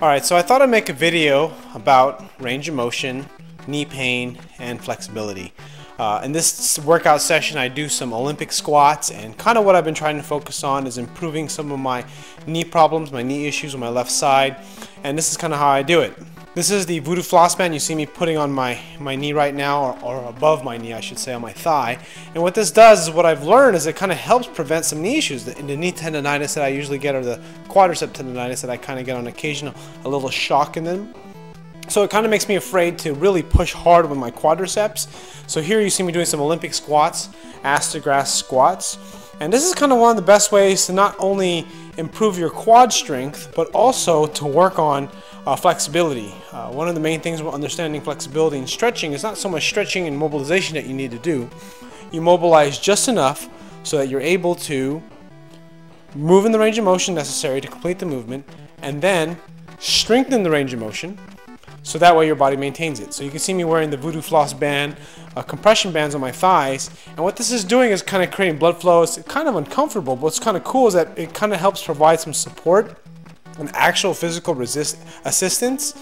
Alright, so I thought I'd make a video about range of motion, knee pain, and flexibility. In this workout session I do some Olympic squats, and kind of what I've been trying to focus on is improving some of my knee problems, my knee issues on my left side, and this is kind of how I do it. This is the voodoo floss band you see me putting on my knee right now, or above my knee I should say, on my thigh. And what this does is, what I've learned is it kind of helps prevent some knee issues. The knee tendinitis that I usually get, or the quadricep tendinitis that I kind of get on occasion, a little shock in them. So it kind of makes me afraid to really push hard with my quadriceps. So here you see me doing some Olympic squats, ass to grass squats. And this is kind of one of the best ways to not only improve your quad strength, but also to work on flexibility. One of the main things with understanding flexibility and stretching is not so much stretching and mobilization that you need to do. You mobilize just enough so that you're able to move in the range of motion necessary to complete the movement, and then strengthen the range of motion so that way your body maintains it. So you can see me wearing the voodoo floss band, compression bands on my thighs, and what this is doing is kind of creating blood flow. It's kind of uncomfortable, but what's kind of cool is that it kind of helps provide some support and actual physical assistance.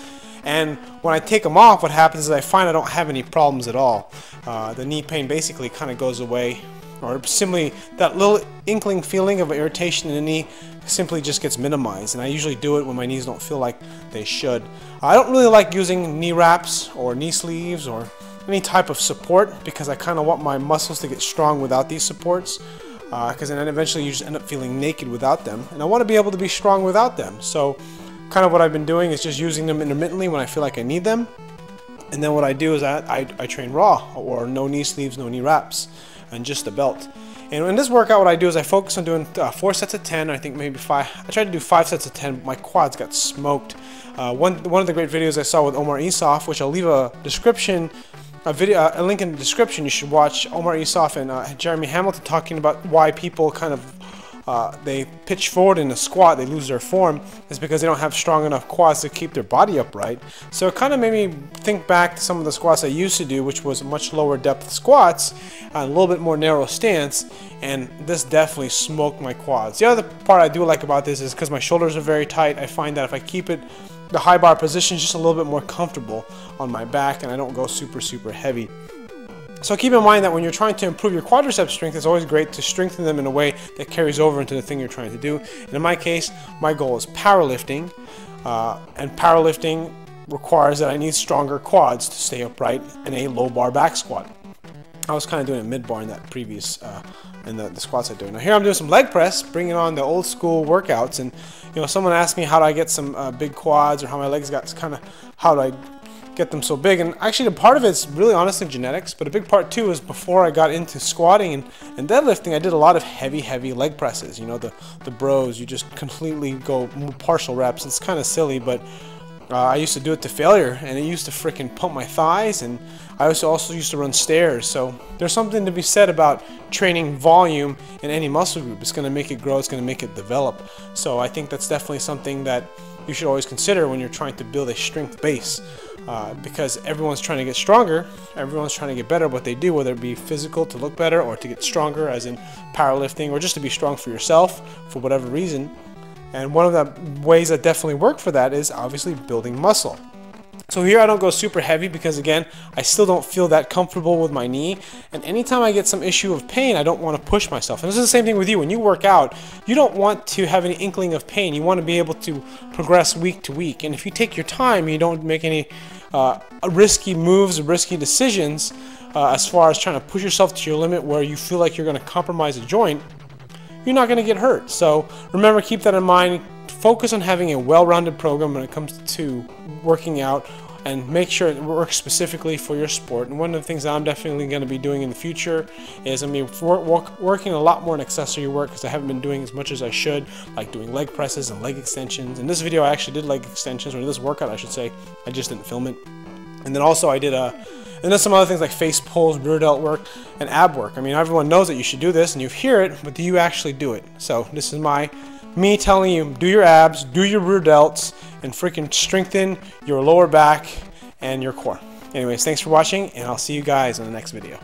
And when I take them off, what happens is I find I don't have any problems at all. The knee pain basically kind of goes away, or simply that little inkling feeling of irritation in the knee simply just gets minimized. And I usually do it when my knees don't feel like they should. I don't really like using knee wraps or knee sleeves or any type of support, because I kind of want my muscles to get strong without these supports, because then eventually you just end up feeling naked without them, and I want to be able to be strong without them. So kind of what I've been doing is just using them intermittently when I feel like I need them, and then what I do is I train raw, or no knee sleeves, no knee wraps, and just the belt. And in this workout, what I do is I focus on doing 4 sets of 10, I think maybe 5. I tried to do 5 sets of 10, but my quads got smoked. One of the great videos I saw with Omar Isuf, which I'll leave a link in the description. You should watch Omar Isuf and Jeremy Hamilton talking about why people kind of they pitch forward in a squat, they lose their form, is because they don't have strong enough quads to keep their body upright. So it kind of made me think back to some of the squats I used to do, which was much lower depth squats, a little bit more narrow stance, and this definitely smoked my quads. The other part I do like about this is because my shoulders are very tight, I find that if I keep it, the high bar position is just a little bit more comfortable on my back, and I don't go super heavy. So keep in mind that when you're trying to improve your quadricep strength, it's always great to strengthen them in a way that carries over into the thing you're trying to do. And in my case, my goal is powerlifting, and powerlifting requires that I need stronger quads to stay upright in a low bar back squat. I was kind of doing a mid bar in that previous in the squats I do. Now here I'm doing some leg press, bringing on the old school workouts. And you know, someone asked me how do I get some big quads, or how my legs got how do I get them so big. And actually a part of it's really honestly genetics, but a big part too is before I got into squatting and deadlifting, I did a lot of heavy leg presses. You know, the bros, you just completely go partial reps. It's kind of silly, but I used to do it to failure, and it used to freaking pump my thighs, and I also used to run stairs. So there's something to be said about training volume in any muscle group. It's going to make it grow, it's going to make it develop. So I think that's definitely something that you should always consider when you're trying to build a strength base, because everyone's trying to get stronger, everyone's trying to get better at what they do, whether it be physical to look better, or to get stronger as in powerlifting, or just to be strong for yourself for whatever reason. And one of the ways that definitely work for that is obviously building muscle. So here I don't go super heavy because, again, I still don't feel that comfortable with my knee. And anytime I get some issue of pain, I don't want to push myself. And this is the same thing with you. When you work out, you don't want to have any inkling of pain. You want to be able to progress week to week. And if you take your time, you don't make any risky moves, risky decisions as far as trying to push yourself to your limit where you feel like you're going to compromise a joint, you're not going to get hurt. So remember, keep that in mind. Focus on having a well-rounded program when it comes to working out, and make sure it works specifically for your sport. And one of the things that I'm definitely going to be doing in the future is I'm going to be working a lot more in accessory work, because I haven't been doing as much as I should, like doing leg presses and leg extensions. In this video I actually did leg extensions, or this workout I should say, I just didn't film it. And then also I did and then some other things like face pulls, rear delt work, and ab work. I mean, everyone knows that you should do this and you hear it, but do you actually do it? So this is me telling you, do your abs, do your rear delts, and freaking strengthen your lower back and your core. Anyways, thanks for watching, and I'll see you guys in the next video.